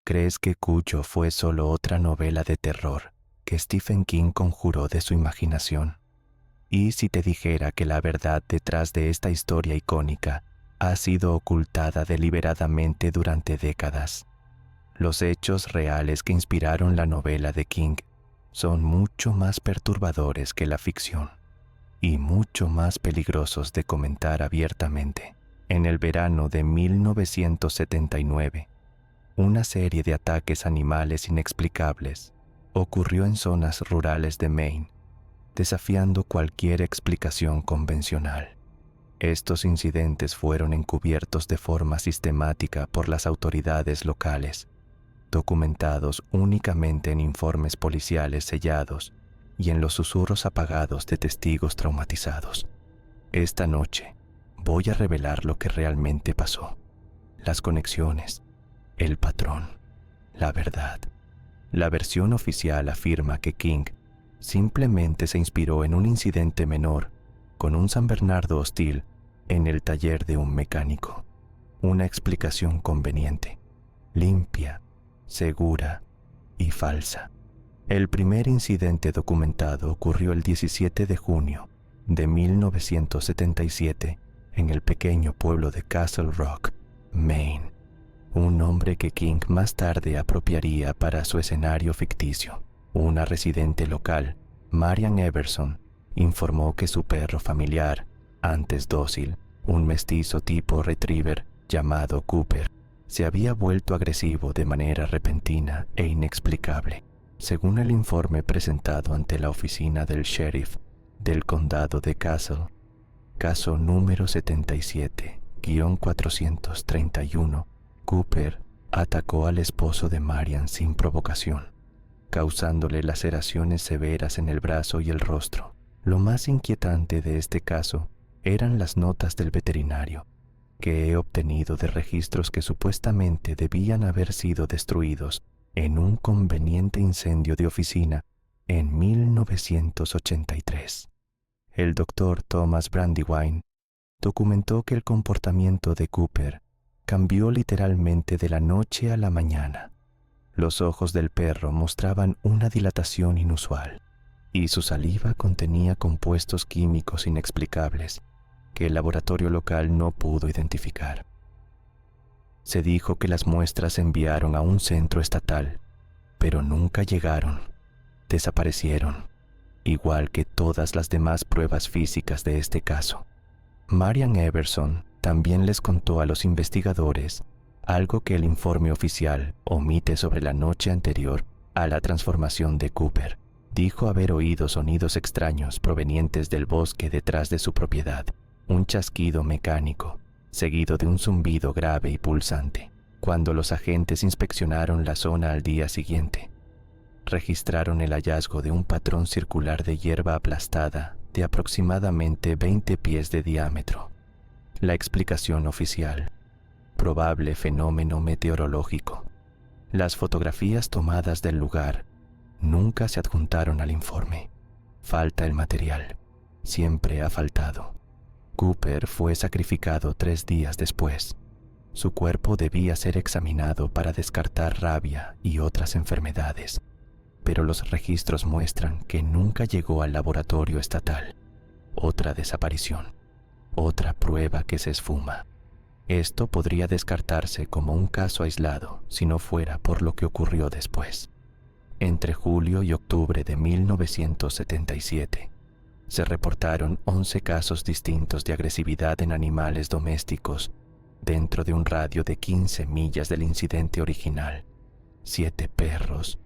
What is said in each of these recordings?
¿Crees que Cuyo fue solo otra novela de terror que Stephen King conjuró de su imaginación? ¿Y si te dijera que la verdad detrás de esta historia icónica ha sido ocultada deliberadamente durante décadas? Los hechos reales que inspiraron la novela de King son mucho más perturbadores que la ficción y mucho más peligrosos de comentar abiertamente. En el verano de 1979, una serie de ataques animales inexplicables ocurrió en zonas rurales de Maine, desafiando cualquier explicación convencional. Estos incidentes fueron encubiertos de forma sistemática por las autoridades locales, documentados únicamente en informes policiales sellados y en los susurros apagados de testigos traumatizados. Esta noche voy a revelar lo que realmente pasó, las conexiones, el patrón, la verdad. La versión oficial afirma que King simplemente se inspiró en un incidente menor con un San Bernardo hostil en el taller de un mecánico. Una explicación conveniente, limpia, segura y falsa. El primer incidente documentado ocurrió el 17 de junio de 1977 en el pequeño pueblo de Castle Rock, Maine, un nombre que King más tarde apropiaría para su escenario ficticio. Una residente local, Marian Everson, informó que su perro familiar, antes dócil, un mestizo tipo retriever llamado Cooper, se había vuelto agresivo de manera repentina e inexplicable. Según el informe presentado ante la oficina del sheriff del condado de Castle, caso número 77-431, Cooper atacó al esposo de Marian sin provocación, causándole laceraciones severas en el brazo y el rostro. Lo más inquietante de este caso eran las notas del veterinario, que he obtenido de registros que supuestamente debían haber sido destruidos en un conveniente incendio de oficina en 1983. El doctor Thomas Brandywine documentó que el comportamiento de Cooper cambió literalmente de la noche a la mañana. Los ojos del perro mostraban una dilatación inusual y su saliva contenía compuestos químicos inexplicables que el laboratorio local no pudo identificar. Se dijo que las muestras se enviaron a un centro estatal, pero nunca llegaron. Desaparecieron, igual que todas las demás pruebas físicas de este caso. Marian Everson también les contó a los investigadores algo que el informe oficial omite sobre la noche anterior a la transformación de Cooper. Dijo haber oído sonidos extraños provenientes del bosque detrás de su propiedad, un chasquido mecánico, seguido de un zumbido grave y pulsante. Cuando los agentes inspeccionaron la zona al día siguiente, registraron el hallazgo de un patrón circular de hierba aplastada de aproximadamente 20 pies de diámetro. La explicación oficial: probable fenómeno meteorológico. Las fotografías tomadas del lugar nunca se adjuntaron al informe. Falta el material. Siempre ha faltado. Cooper fue sacrificado 3 días después. Su cuerpo debía ser examinado para descartar rabia y otras enfermedades, pero los registros muestran que nunca llegó al laboratorio estatal. Otra desaparición. Otra prueba que se esfuma. Esto podría descartarse como un caso aislado si no fuera por lo que ocurrió después. Entre julio y octubre de 1977, se reportaron 11 casos distintos de agresividad en animales domésticos dentro de un radio de 15 millas del incidente original. 7 perros,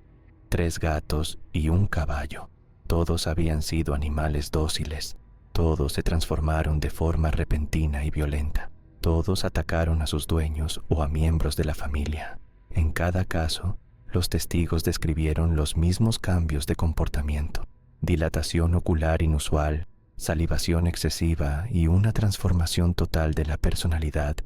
3 gatos y un caballo. Todos habían sido animales dóciles. Todos se transformaron de forma repentina y violenta. Todos atacaron a sus dueños o a miembros de la familia. En cada caso, los testigos describieron los mismos cambios de comportamiento: dilatación ocular inusual, salivación excesiva y una transformación total de la personalidad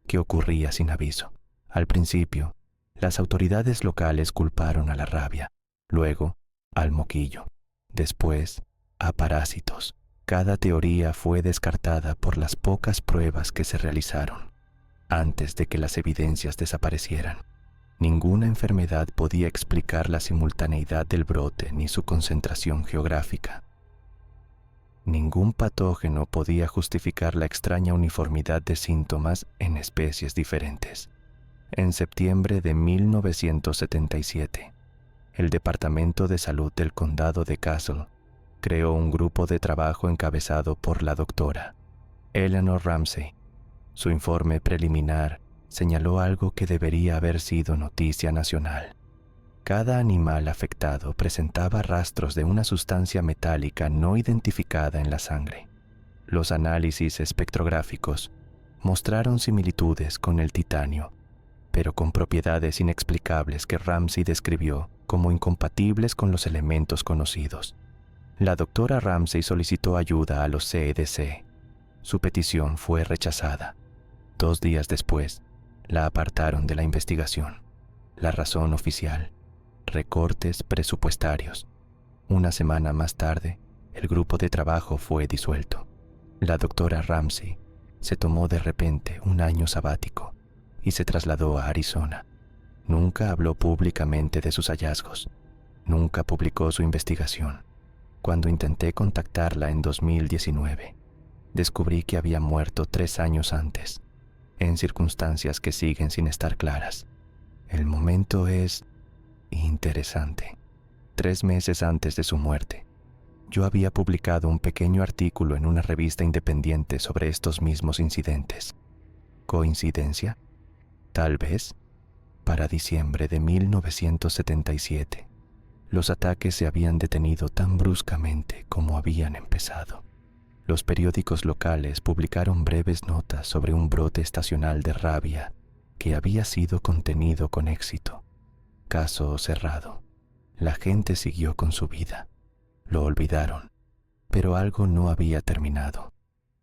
que ocurría sin aviso. Al principio, las autoridades locales culparon a la rabia, luego al moquillo, después a parásitos. Cada teoría fue descartada por las pocas pruebas que se realizaron antes de que las evidencias desaparecieran. Ninguna enfermedad podía explicar la simultaneidad del brote ni su concentración geográfica. Ningún patógeno podía justificar la extraña uniformidad de síntomas en especies diferentes. En septiembre de 1977, el Departamento de Salud del Condado de Castle creó un grupo de trabajo encabezado por la doctora Eleanor Ramsey. Su informe preliminar señaló algo que debería haber sido noticia nacional. Cada animal afectado presentaba rastros de una sustancia metálica no identificada en la sangre. Los análisis espectrográficos mostraron similitudes con el titanio, pero con propiedades inexplicables que Ramsey describió como incompatibles con los elementos conocidos. La doctora Ramsey solicitó ayuda a los CDC. Su petición fue rechazada. 2 días después, la apartaron de la investigación. La razón oficial: recortes presupuestarios. Una semana más tarde, el grupo de trabajo fue disuelto. La doctora Ramsey se tomó de repente un año sabático y se trasladó a Arizona. Nunca habló públicamente de sus hallazgos. Nunca publicó su investigación. Cuando intenté contactarla en 2019, descubrí que había muerto 3 años antes, en circunstancias que siguen sin estar claras. El momento es interesante. 3 meses antes de su muerte, yo había publicado un pequeño artículo en una revista independiente sobre estos mismos incidentes. ¿Coincidencia? Tal vez. Para diciembre de 1977, los ataques se habían detenido tan bruscamente como habían empezado. Los periódicos locales publicaron breves notas sobre un brote estacional de rabia que había sido contenido con éxito. Caso cerrado. La gente siguió con su vida. Lo olvidaron, pero algo no había terminado.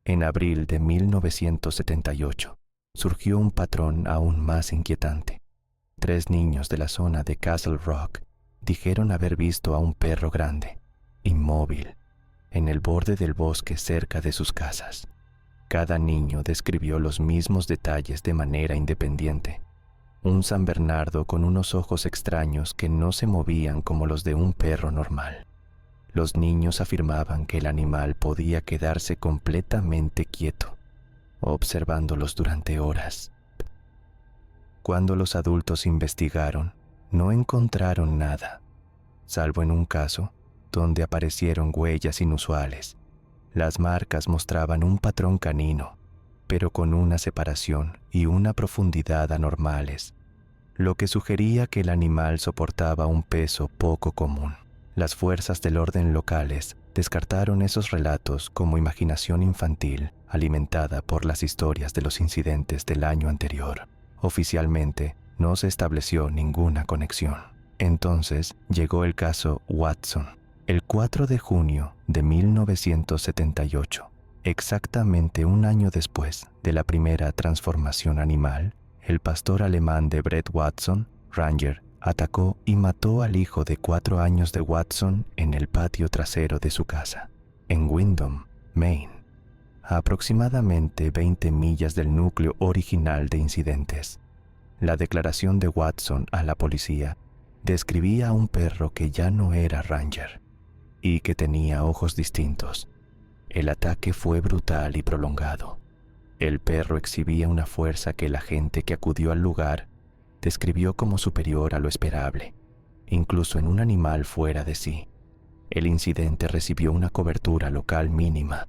En abril de 1978 surgió un patrón aún más inquietante. 3 niños de la zona de Castle Rock dijeron haber visto a un perro grande, inmóvil, en el borde del bosque cerca de sus casas. Cada niño describió los mismos detalles de manera independiente. Un San Bernardo con unos ojos extraños que no se movían como los de un perro normal. Los niños afirmaban que el animal podía quedarse completamente quieto, observándolos durante horas. Cuando los adultos investigaron, no encontraron nada, salvo en un caso donde aparecieron huellas inusuales. Las marcas mostraban un patrón canino, pero con una separación y una profundidad anormales, lo que sugería que el animal soportaba un peso poco común. Las fuerzas del orden locales descartaron esos relatos como imaginación infantil alimentada por las historias de los incidentes del año anterior. Oficialmente, no se estableció ninguna conexión. Entonces llegó el caso Watson. El 4 de junio de 1978, exactamente un año después de la primera transformación animal, el pastor alemán de Brett Watson, Ranger, atacó y mató al hijo de 4 años de Watson en el patio trasero de su casa, en Windham, Maine, a aproximadamente 20 millas del núcleo original de incidentes. La declaración de Watson a la policía describía a un perro que ya no era Ranger y que tenía ojos distintos. El ataque fue brutal y prolongado. El perro exhibía una fuerza que la gente que acudió al lugar describió como superior a lo esperable, incluso en un animal fuera de sí. El incidente recibió una cobertura local mínima,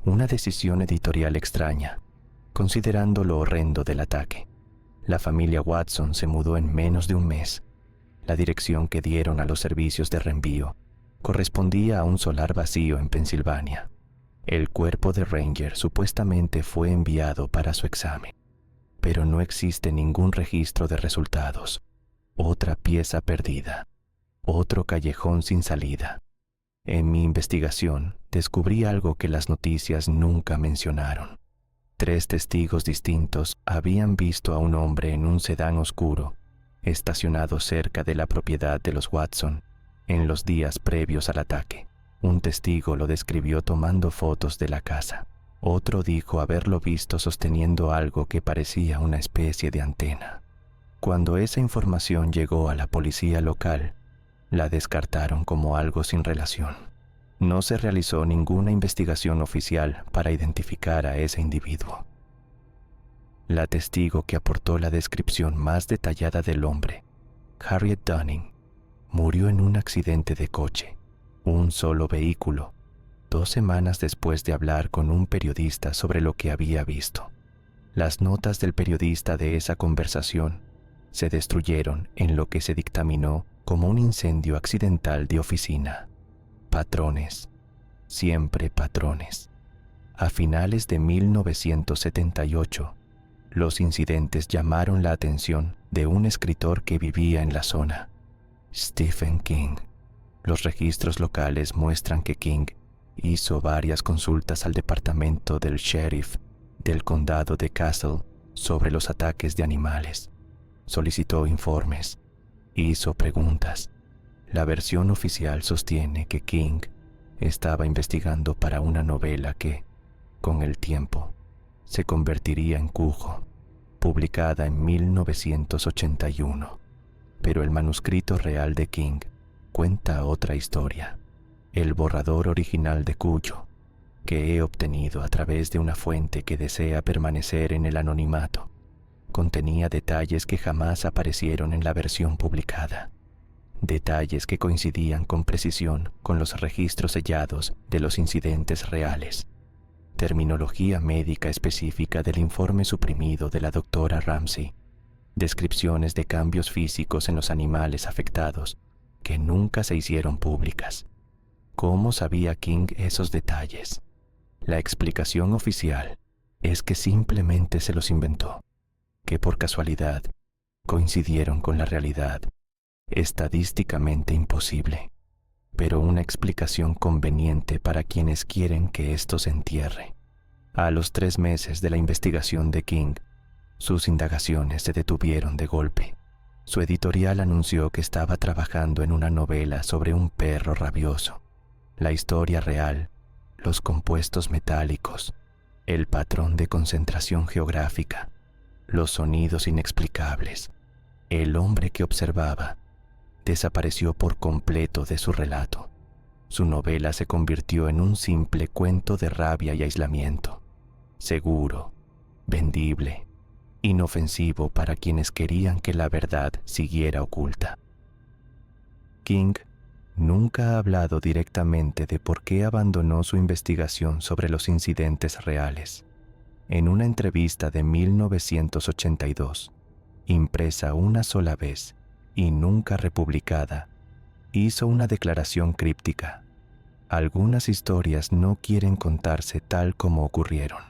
una decisión editorial extraña, considerando lo horrendo del ataque. La familia Watson se mudó en menos de un mes. La dirección que dieron a los servicios de reenvío correspondía a un solar vacío en Pensilvania. El cuerpo de Ranger supuestamente fue enviado para su examen, pero no existe ningún registro de resultados. Otra pieza perdida, otro callejón sin salida. En mi investigación descubrí algo que las noticias nunca mencionaron. 3 testigos distintos habían visto a un hombre en un sedán oscuro estacionado cerca de la propiedad de los Watson en los días previos al ataque. Un testigo lo describió tomando fotos de la casa. Otro dijo haberlo visto sosteniendo algo que parecía una especie de antena. Cuando esa información llegó a la policía local, la descartaron como algo sin relación. No se realizó ninguna investigación oficial para identificar a ese individuo. La testigo que aportó la descripción más detallada del hombre, Harriet Dunning, murió en un accidente de coche, un solo vehículo, 2 semanas después de hablar con un periodista sobre lo que había visto. Las notas del periodista de esa conversación se destruyeron en lo que se dictaminó como un incendio accidental de oficina. Patrones, siempre patrones. A finales de 1978, los incidentes llamaron la atención de un escritor que vivía en la zona, Stephen King. Los registros locales muestran que King hizo varias consultas al departamento del sheriff del condado de Castle sobre los ataques de animales. Solicitó informes, hizo preguntas. La versión oficial sostiene que King estaba investigando para una novela que, con el tiempo, se convertiría en Cujo, publicada en 1981. Pero el manuscrito real de King cuenta otra historia. El borrador original de Cuyo, que he obtenido a través de una fuente que desea permanecer en el anonimato, contenía detalles que jamás aparecieron en la versión publicada. Detalles que coincidían con precisión con los registros sellados de los incidentes reales. Terminología médica específica del informe suprimido de la doctora Ramsey. Descripciones de cambios físicos en los animales afectados que nunca se hicieron públicas. ¿Cómo sabía King esos detalles? La explicación oficial es que simplemente se los inventó, que por casualidad coincidieron con la realidad, estadísticamente imposible, pero una explicación conveniente para quienes quieren que esto se entierre. A los 3 meses de la investigación de King, sus indagaciones se detuvieron de golpe. Su editorial anunció que estaba trabajando en una novela sobre un perro rabioso. La historia real, los compuestos metálicos, el patrón de concentración geográfica, los sonidos inexplicables, el hombre que observaba, desapareció por completo de su relato. Su novela se convirtió en un simple cuento de rabia y aislamiento, seguro, vendible, inofensivo para quienes querían que la verdad siguiera oculta. King nunca ha hablado directamente de por qué abandonó su investigación sobre los incidentes reales. En una entrevista de 1982, impresa una sola vez y nunca republicada, hizo una declaración críptica. Algunas historias no quieren contarse tal como ocurrieron.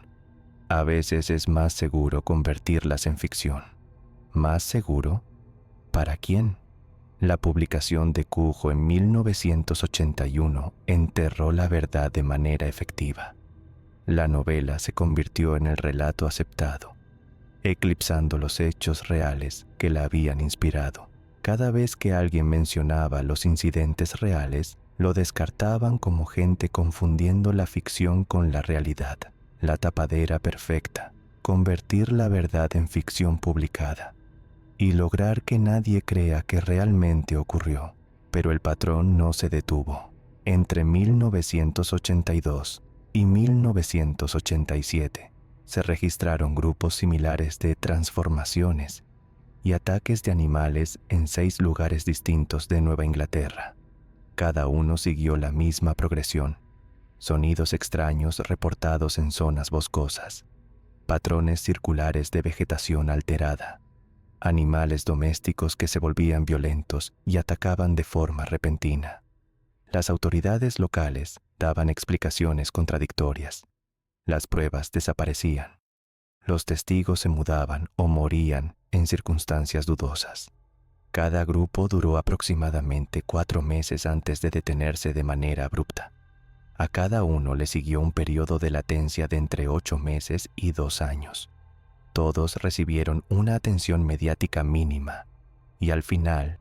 A veces es más seguro convertirlas en ficción. ¿Más seguro? ¿Para quién? La publicación de Cujo en 1981 enterró la verdad de manera efectiva. La novela se convirtió en el relato aceptado, eclipsando los hechos reales que la habían inspirado. Cada vez que alguien mencionaba los incidentes reales, lo descartaban como gente confundiendo la ficción con la realidad. La tapadera perfecta, convertir la verdad en ficción publicada y lograr que nadie crea que realmente ocurrió. Pero el patrón no se detuvo. Entre 1982 y 1987 se registraron grupos similares de transformaciones y ataques de animales en 6 lugares distintos de Nueva Inglaterra. Cada uno siguió la misma progresión. Sonidos extraños reportados en zonas boscosas, patrones circulares de vegetación alterada, animales domésticos que se volvían violentos y atacaban de forma repentina. Las autoridades locales daban explicaciones contradictorias. Las pruebas desaparecían. Los testigos se mudaban o morían en circunstancias dudosas. Cada grupo duró aproximadamente 4 meses antes de detenerse de manera abrupta. A cada uno le siguió un periodo de latencia de entre 8 meses y 2 años. Todos recibieron una atención mediática mínima y al final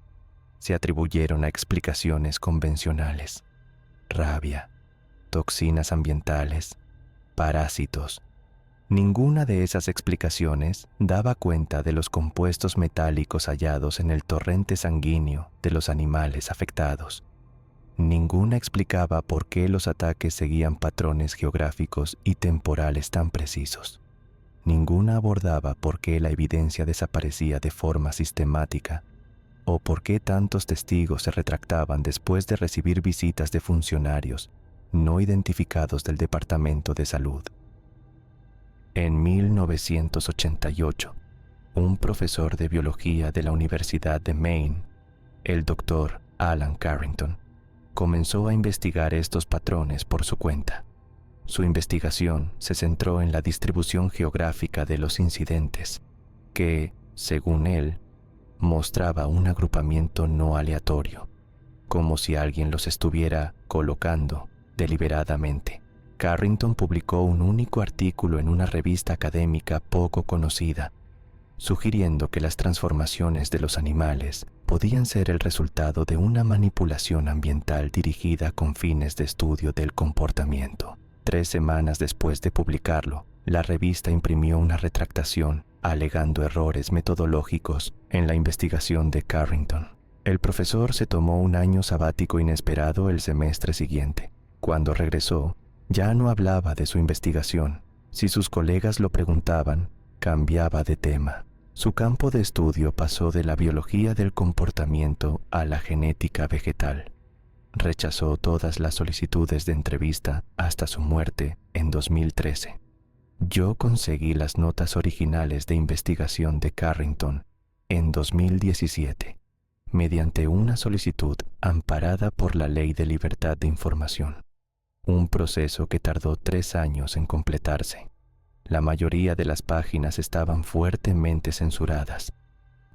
se atribuyeron a explicaciones convencionales: rabia, toxinas ambientales, parásitos, Ninguna de esas explicaciones daba cuenta de los compuestos metálicos hallados en el torrente sanguíneo de los animales afectados. Ninguna explicaba por qué los ataques seguían patrones geográficos y temporales tan precisos. Ninguna abordaba por qué la evidencia desaparecía de forma sistemática o por qué tantos testigos se retractaban después de recibir visitas de funcionarios no identificados del Departamento de Salud. En 1988, un profesor de biología de la Universidad de Maine, el Dr. Alan Carrington, comenzó a investigar estos patrones por su cuenta. Su investigación se centró en la distribución geográfica de los incidentes, que, según él, mostraba un agrupamiento no aleatorio, como si alguien los estuviera colocando deliberadamente. Carrington publicó un único artículo en una revista académica poco conocida, sugiriendo que las transformaciones de los animales podían ser el resultado de una manipulación ambiental dirigida con fines de estudio del comportamiento. 3 semanas después de publicarlo, la revista imprimió una retractación alegando errores metodológicos en la investigación de Carrington. El profesor se tomó un año sabático inesperado el semestre siguiente. Cuando regresó, ya no hablaba de su investigación. Si sus colegas lo preguntaban, cambiaba de tema. Su campo de estudio pasó de la biología del comportamiento a la genética vegetal. Rechazó todas las solicitudes de entrevista hasta su muerte en 2013. Yo conseguí las notas originales de investigación de Carrington en 2017, mediante una solicitud amparada por la Ley de Libertad de Información. Un proceso que tardó 3 años en completarse. La mayoría de las páginas estaban fuertemente censuradas,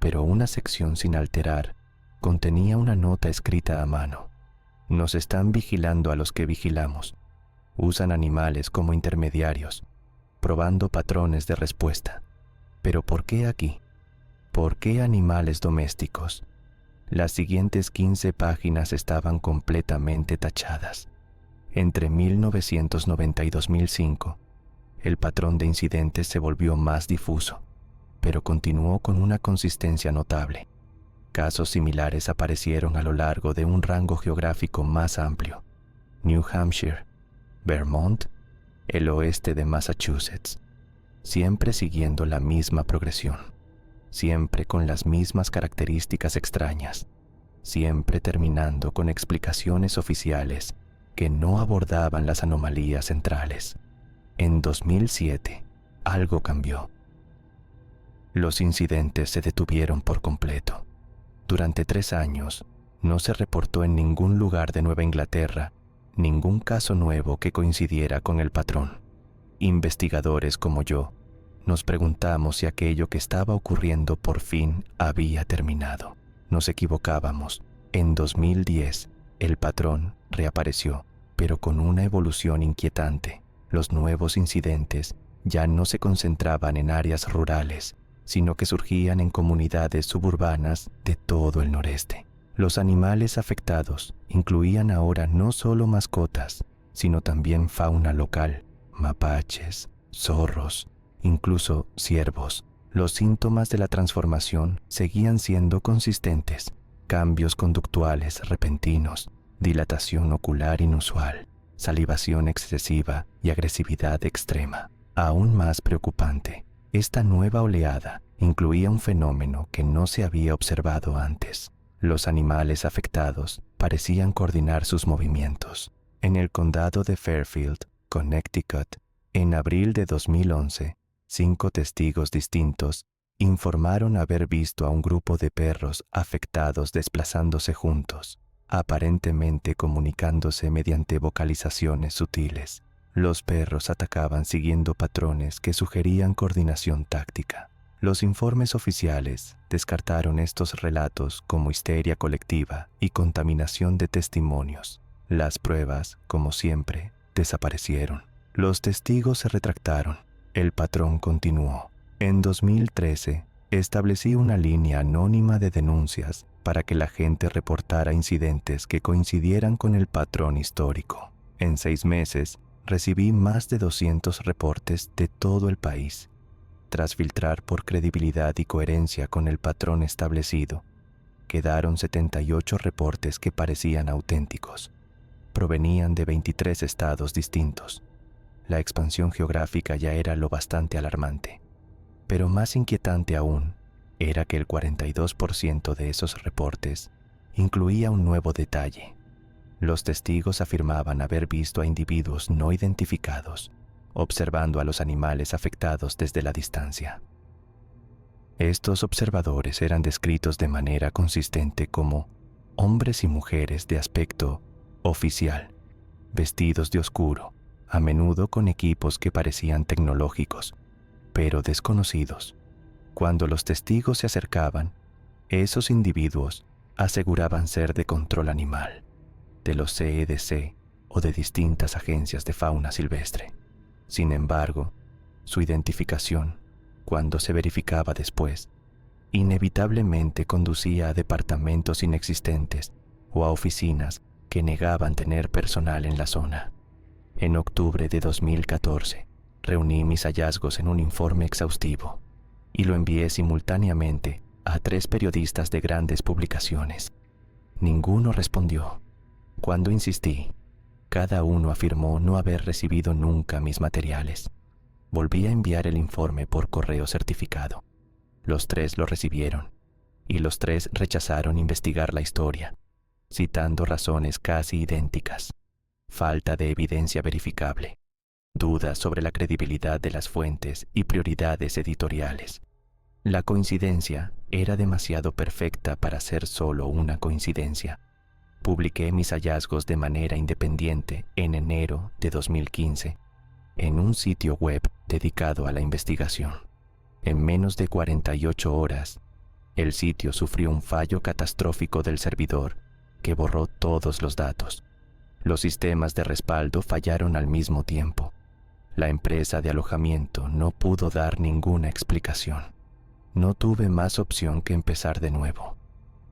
pero una sección sin alterar contenía una nota escrita a mano. Nos están vigilando a los que vigilamos. Usan animales como intermediarios, probando patrones de respuesta. ¿Pero por qué aquí? ¿Por qué animales domésticos? Las siguientes 15 páginas estaban completamente tachadas. Entre 1990 y 2005, el patrón de incidentes se volvió más difuso, pero continuó con una consistencia notable. Casos similares aparecieron a lo largo de un rango geográfico más amplio: New Hampshire, Vermont, el oeste de Massachusetts, siempre siguiendo la misma progresión, siempre con las mismas características extrañas, siempre terminando con explicaciones oficiales que no abordaban las anomalías centrales. En 2007, algo cambió. Los incidentes se detuvieron por completo. Durante 3 años, no se reportó en ningún lugar de Nueva Inglaterra ningún caso nuevo que coincidiera con el patrón. Investigadores como yo nos preguntamos si aquello que estaba ocurriendo por fin había terminado. Nos equivocábamos. En 2010, el patrón reapareció, pero con una evolución inquietante. Los nuevos incidentes ya no se concentraban en áreas rurales, sino que surgían en comunidades suburbanas de todo el noreste. Los animales afectados incluían ahora no solo mascotas, sino también fauna local, mapaches, zorros, incluso ciervos. Los síntomas de la transformación seguían siendo consistentes: cambios conductuales repentinos, dilatación ocular inusual, salivación excesiva y agresividad extrema. Aún más preocupante, esta nueva oleada incluía un fenómeno que no se había observado antes. Los animales afectados parecían coordinar sus movimientos. En el condado de Fairfield, Connecticut, en abril de 2011, 5 testigos distintos informaron haber visto a un grupo de perros afectados desplazándose juntos, aparentemente comunicándose mediante vocalizaciones sutiles. Los perros atacaban siguiendo patrones que sugerían coordinación táctica. Los informes oficiales descartaron estos relatos como histeria colectiva y contaminación de testimonios. Las pruebas, como siempre, desaparecieron. Los testigos se retractaron. El patrón continuó. En 2013, establecí una línea anónima de denuncias para que la gente reportara incidentes que coincidieran con el patrón histórico. En 6 meses, recibí más de 200 reportes de todo el país. Tras filtrar por credibilidad y coherencia con el patrón establecido, quedaron 78 reportes que parecían auténticos. Provenían de 23 estados distintos. La expansión geográfica ya era lo bastante alarmante, pero más inquietante aún era que el 42% de esos reportes incluía un nuevo detalle. Los testigos afirmaban haber visto a individuos no identificados, observando a los animales afectados desde la distancia. Estos observadores eran descritos de manera consistente como hombres y mujeres de aspecto oficial, vestidos de oscuro, a menudo con equipos que parecían tecnológicos, pero desconocidos. Cuando los testigos se acercaban, esos individuos aseguraban ser de control animal, de los CEDC o de distintas agencias de fauna silvestre. Sin embargo, su identificación, cuando se verificaba después, inevitablemente conducía a departamentos inexistentes o a oficinas que negaban tener personal en la zona. En octubre de 2014, reuní mis hallazgos en un informe exhaustivo y lo envié simultáneamente a 3 periodistas de grandes publicaciones. Ninguno respondió. Cuando insistí, cada uno afirmó no haber recibido nunca mis materiales. Volví a enviar el informe por correo certificado. Los 3 lo recibieron, y los 3 rechazaron investigar la historia, citando razones casi idénticas: falta de evidencia verificable, dudas sobre la credibilidad de las fuentes y prioridades editoriales. La coincidencia era demasiado perfecta para ser solo una coincidencia. Publiqué mis hallazgos de manera independiente en enero de 2015 en un sitio web dedicado a la investigación. En menos de 48 horas, el sitio sufrió un fallo catastrófico del servidor que borró todos los datos. Los sistemas de respaldo fallaron al mismo tiempo. La empresa de alojamiento no pudo dar ninguna explicación. No tuve más opción que empezar de nuevo.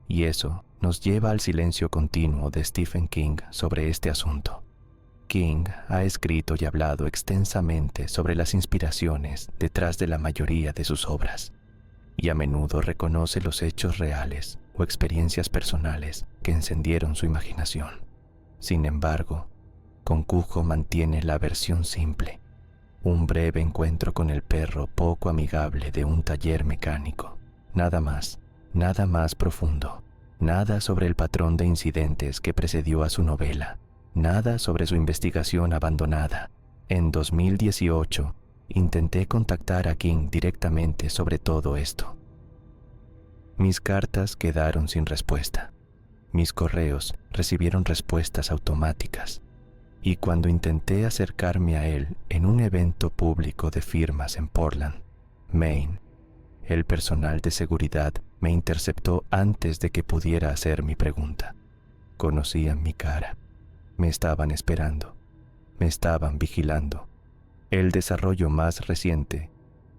Y eso nos lleva al silencio continuo de Stephen King sobre este asunto. King ha escrito y hablado extensamente sobre las inspiraciones detrás de la mayoría de sus obras, y a menudo reconoce los hechos reales o experiencias personales que encendieron su imaginación. Sin embargo, con Cujo mantiene la versión simple: un breve encuentro con el perro poco amigable de un taller mecánico. Nada más profundo. Nada sobre el patrón de incidentes que precedió a su novela. Nada sobre su investigación abandonada. En 2018, intenté contactar a King directamente sobre todo esto. Mis cartas quedaron sin respuesta. Mis correos recibieron respuestas automáticas. Y cuando intenté acercarme a él en un evento público de firmas en Portland, Maine, el personal de seguridad me interceptó antes de que pudiera hacer mi pregunta. Conocían mi cara. Me estaban esperando. Me estaban vigilando. El desarrollo más reciente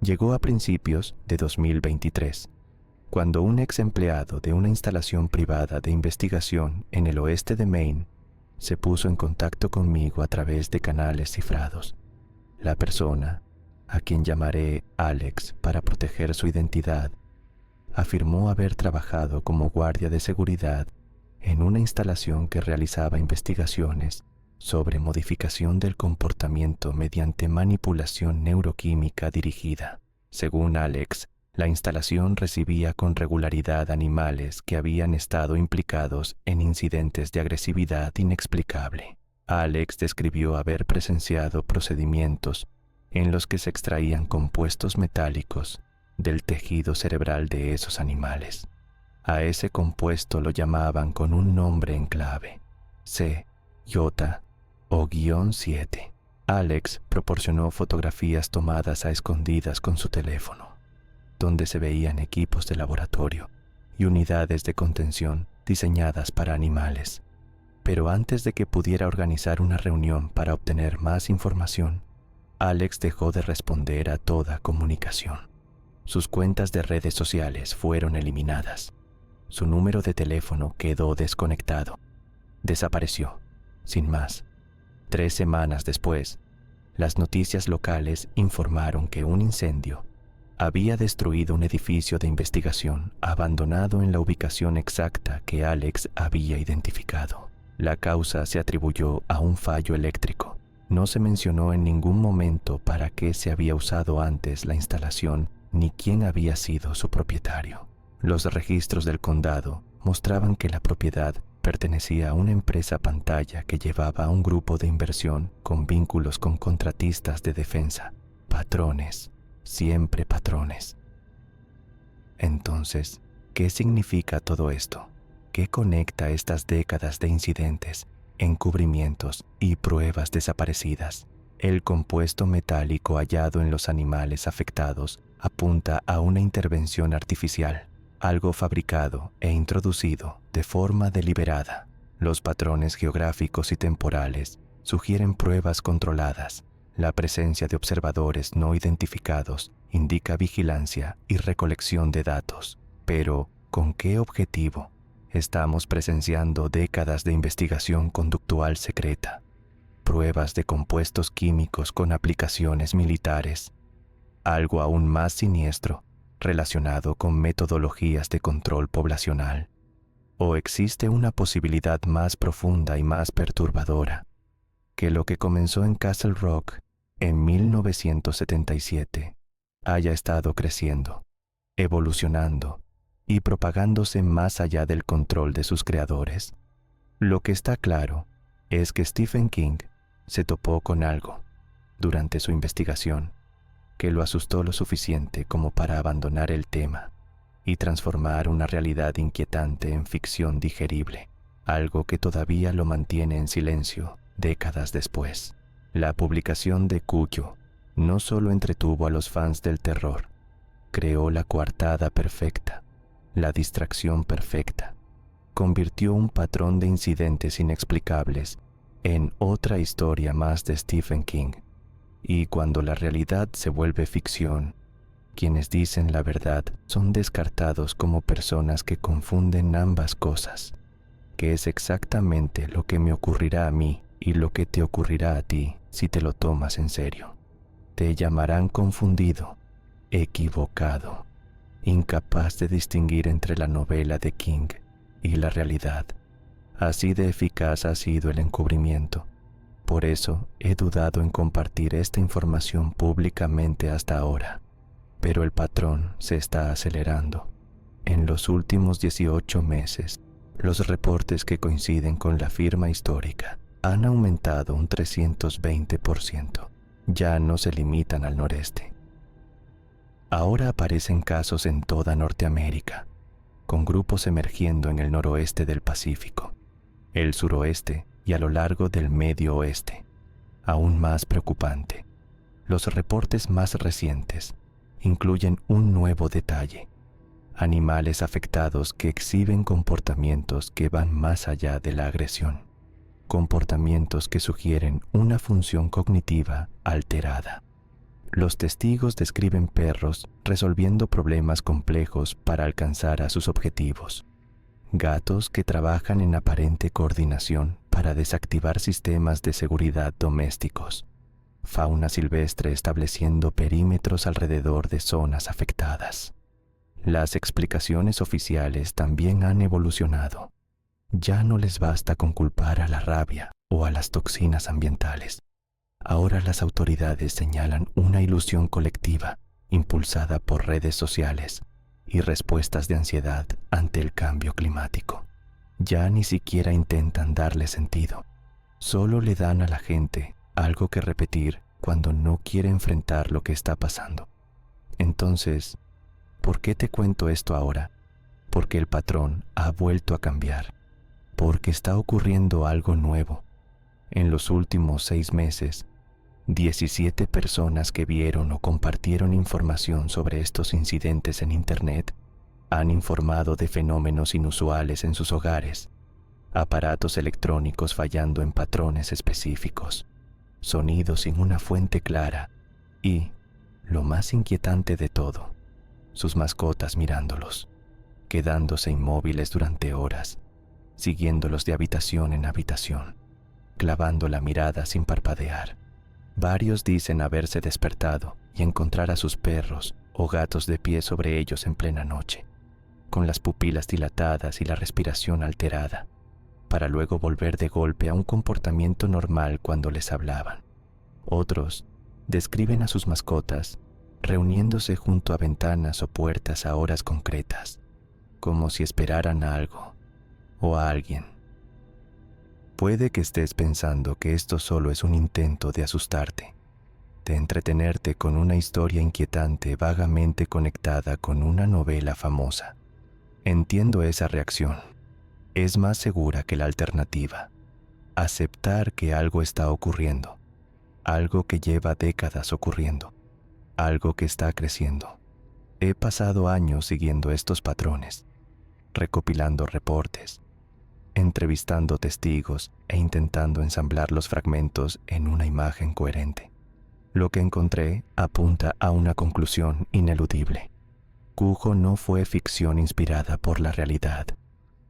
llegó a principios de 2023, cuando un ex empleado de una instalación privada de investigación en el oeste de Maine se puso en contacto conmigo a través de canales cifrados. La persona, a quien llamaré Alex para proteger su identidad, afirmó haber trabajado como guardia de seguridad en una instalación que realizaba investigaciones sobre modificación del comportamiento mediante manipulación neuroquímica dirigida. Según Alex, la instalación recibía con regularidad animales que habían estado implicados en incidentes de agresividad inexplicable. Alex describió haber presenciado procedimientos en los que se extraían compuestos metálicos del tejido cerebral de esos animales. A ese compuesto lo llamaban con un nombre en clave: C, J o -7. Alex proporcionó fotografías tomadas a escondidas con su teléfono, donde se veían equipos de laboratorio y unidades de contención diseñadas para animales. Pero antes de que pudiera organizar una reunión para obtener más información, Alex dejó de responder a toda comunicación. Sus cuentas de redes sociales fueron eliminadas. Su número de teléfono quedó desconectado. Desapareció, sin más. 3 semanas después, Las noticias locales informaron que un incendio había destruido un edificio de investigación abandonado en la ubicación exacta que Alex había identificado. La causa se atribuyó a un fallo eléctrico. No se mencionó en ningún momento para qué se había usado antes la instalación ni quién había sido su propietario. Los registros del condado mostraban que la propiedad pertenecía a una empresa pantalla que llevaba a un grupo de inversión con vínculos con contratistas de defensa. Patrones, siempre patrones. Entonces, ¿qué significa todo esto? ¿Qué conecta estas décadas de incidentes, encubrimientos y pruebas desaparecidas? El compuesto metálico hallado en los animales afectados apunta a una intervención artificial, algo fabricado e introducido de forma deliberada. Los patrones geográficos y temporales sugieren pruebas controladas. La presencia de observadores no identificados indica vigilancia y recolección de datos. Pero, ¿con qué objetivo? Estamos presenciando décadas de investigación conductual secreta, pruebas de compuestos químicos con aplicaciones militares, algo aún más siniestro relacionado con metodologías de control poblacional. ¿O existe una posibilidad más profunda y más perturbadora? Que lo que comenzó en Castle Rock en 1977 haya estado creciendo, evolucionando y propagándose más allá del control de sus creadores. Lo que está claro es que Stephen King se topó con algo durante su investigación que lo asustó lo suficiente como para abandonar el tema y transformar una realidad inquietante en ficción digerible, algo que todavía lo mantiene en silencio décadas después. La publicación de Cuyo no solo entretuvo a los fans del terror, creó la coartada perfecta, la distracción perfecta, convirtió un patrón de incidentes inexplicables en otra historia más de Stephen King. Y cuando la realidad se vuelve ficción, quienes dicen la verdad son descartados como personas que confunden ambas cosas, que es exactamente lo que me ocurrirá a mí y lo que te ocurrirá a ti si te lo tomas en serio. Te llamarán confundido, equivocado, incapaz de distinguir entre la novela de King y la realidad. Así de eficaz ha sido el encubrimiento. Por eso he dudado en compartir esta información públicamente hasta ahora. Pero el patrón se está acelerando. En los últimos 18 meses, los reportes que coinciden con la firma histórica han aumentado un 320%. Ya no se limitan al noreste. Ahora aparecen casos en toda Norteamérica, con grupos emergiendo en el noroeste del Pacífico, el suroeste y a lo largo del medio oeste. Aún más preocupante, los reportes más recientes incluyen un nuevo detalle: animales afectados que exhiben comportamientos que van más allá de la agresión, comportamientos que sugieren una función cognitiva alterada. Los testigos describen perros resolviendo problemas complejos para alcanzar a sus objetivos, gatos que trabajan en aparente coordinación para desactivar sistemas de seguridad domésticos, fauna silvestre estableciendo perímetros alrededor de zonas afectadas. Las explicaciones oficiales también han evolucionado. Ya no les basta con culpar a la rabia o a las toxinas ambientales. Ahora las autoridades señalan una ilusión colectiva impulsada por redes sociales y respuestas de ansiedad ante el cambio climático. Ya ni siquiera intentan darle sentido. Solo le dan a la gente algo que repetir cuando no quiere enfrentar lo que está pasando. Entonces, ¿por qué te cuento esto ahora? Porque el patrón ha vuelto a cambiar. Porque está ocurriendo algo nuevo. En los últimos 6 meses, 17 personas que vieron o compartieron información sobre estos incidentes en Internet han informado de fenómenos inusuales en sus hogares, aparatos electrónicos fallando en patrones específicos, sonidos sin una fuente clara y, lo más inquietante de todo, sus mascotas mirándolos, quedándose inmóviles durante horas, siguiéndolos de habitación en habitación, clavando la mirada sin parpadear, Varios dicen haberse despertado y encontrar a sus perros o gatos de pie sobre ellos en plena noche, con las pupilas dilatadas y la respiración alterada, para luego volver de golpe a un comportamiento normal cuando les hablaban. Otros describen a sus mascotas reuniéndose junto a ventanas o puertas a horas concretas, como si esperaran a algo o a alguien. Puede que estés pensando que esto solo es un intento de asustarte, de entretenerte con una historia inquietante vagamente conectada con una novela famosa. Entiendo esa reacción. Es más segura que la alternativa. Aceptar que algo está ocurriendo, algo que lleva décadas ocurriendo, algo que está creciendo. He pasado años siguiendo estos patrones, recopilando reportes, entrevistando testigos e intentando ensamblar los fragmentos en una imagen coherente. Lo que encontré apunta a una conclusión ineludible. Cujo no fue ficción inspirada por la realidad.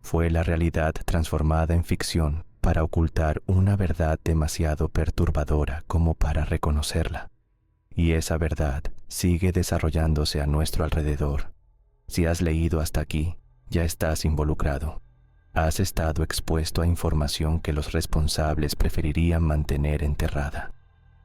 Fue la realidad transformada en ficción para ocultar una verdad demasiado perturbadora como para reconocerla. Y esa verdad sigue desarrollándose a nuestro alrededor. Si has leído hasta aquí, ya estás involucrado. Has estado expuesto a información que los responsables preferirían mantener enterrada.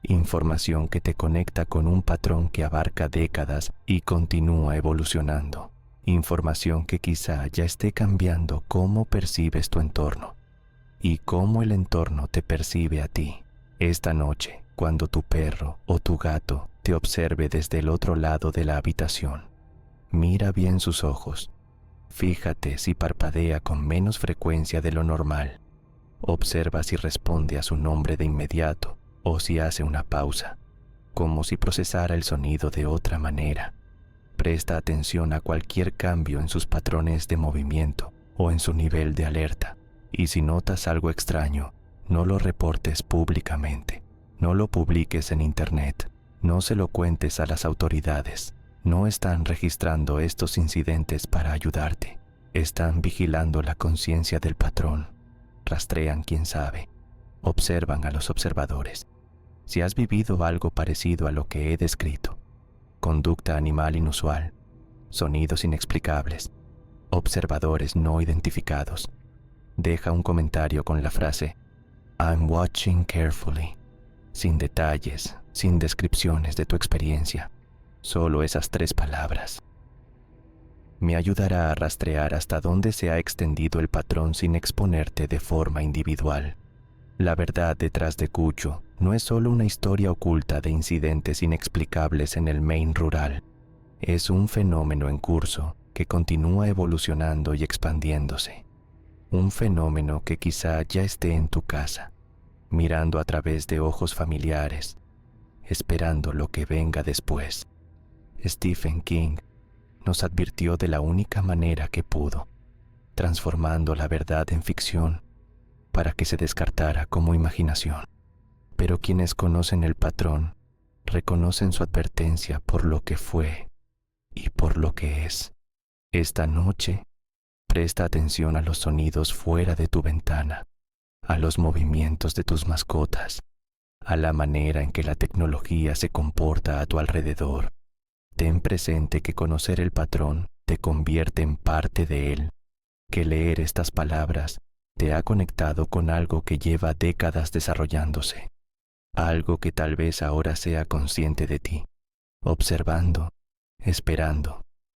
Información que te conecta con un patrón que abarca décadas y continúa evolucionando. Información que quizá ya esté cambiando cómo percibes tu entorno y cómo el entorno te percibe a ti. Esta noche, cuando tu perro o tu gato te observe desde el otro lado de la habitación, mira bien sus ojos. Fíjate si parpadea con menos frecuencia de lo normal. Observa si responde a su nombre de inmediato o si hace una pausa, como si procesara el sonido de otra manera. Presta atención a cualquier cambio en sus patrones de movimiento o en su nivel de alerta. Y si notas algo extraño, no lo reportes públicamente. No lo publiques en internet. No se lo cuentes a las autoridades. No están registrando estos incidentes para ayudarte. Están vigilando la conciencia del patrón. Rastrean quién sabe. Observan a los observadores. Si has vivido algo parecido a lo que he descrito, conducta animal inusual, sonidos inexplicables, observadores no identificados, deja un comentario con la frase "I'm watching carefully", sin detalles, sin descripciones de tu experiencia, solo esas 3 palabras. Me ayudará a rastrear hasta dónde se ha extendido el patrón sin exponerte de forma individual. La verdad detrás de Cucho no es solo una historia oculta de incidentes inexplicables en el Maine rural. Es un fenómeno en curso que continúa evolucionando y expandiéndose. Un fenómeno que quizá ya esté en tu casa, mirando a través de ojos familiares, esperando lo que venga después. Stephen King nos advirtió de la única manera que pudo, transformando la verdad en ficción para que se descartara como imaginación. Pero quienes conocen el patrón reconocen su advertencia por lo que fue y por lo que es. Esta noche, presta atención a los sonidos fuera de tu ventana, a los movimientos de tus mascotas, a la manera en que la tecnología se comporta a tu alrededor. Ten presente que conocer el patrón te convierte en parte de él, que leer estas palabras te ha conectado con algo que lleva décadas desarrollándose, algo que tal vez ahora sea consciente de ti, observando, esperando